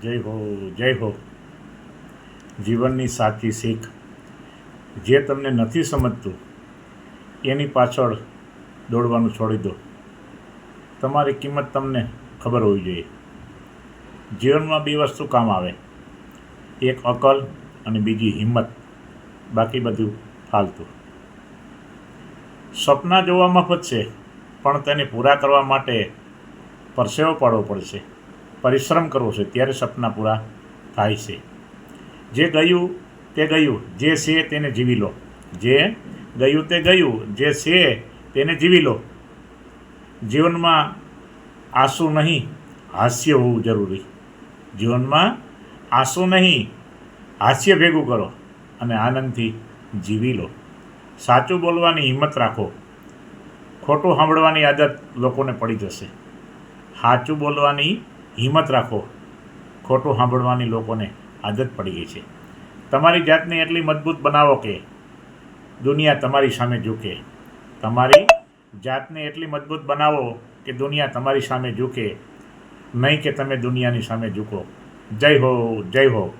જય હો, જય હો. જીવનની સાચી શીખ. જે તમને નથી સમજતું એની પાછળ દોડવાનું છોડી દો. તમારી કિંમત તમને ખબર હોવી જોઈએ. જીવનમાં બે વસ્તુ કામ આવે, એક અકલ અને બીજી હિંમત. બાકી બધું ફાલતું. સપના જોવા મફત છે, પણ તેને પૂરા કરવા માટે પરસેવો પાડવો પડશે, પરિશ્રમ કરવો છે, ત્યારે સપના પૂરા થાય છે. જે ગયું તે ગયું, જે છે તેને જીવી લો. જે ગયું તે ગયું, જે છે તેને જીવી લો. જીવનમાં આંસુ નહીં, હાસ્ય હોવું જરૂરી. જીવનમાં આંસુ નહીં, હાસ્ય ભેગું કરો અને આનંદથી જીવી લો. સાચું બોલવાની હિંમત રાખો. ખોટું સાંભળવાની આદત લોકોને પડી જશે. સાચું બોલવાની હિંમત રાખો. ખોટું સાંભળવાની લોકોને આદત પડી ગઈ છે. તમારી જાતને એટલી મજબૂત બનાવો કે દુનિયા તમારી સામે ઝૂકે. તમારી જાતને એટલી મજબૂત બનાવો કે દુનિયા તમારી સામે ઝૂકે, નહીં કે તમે દુનિયાની સામે ઝૂકો. જય હો, જય હો.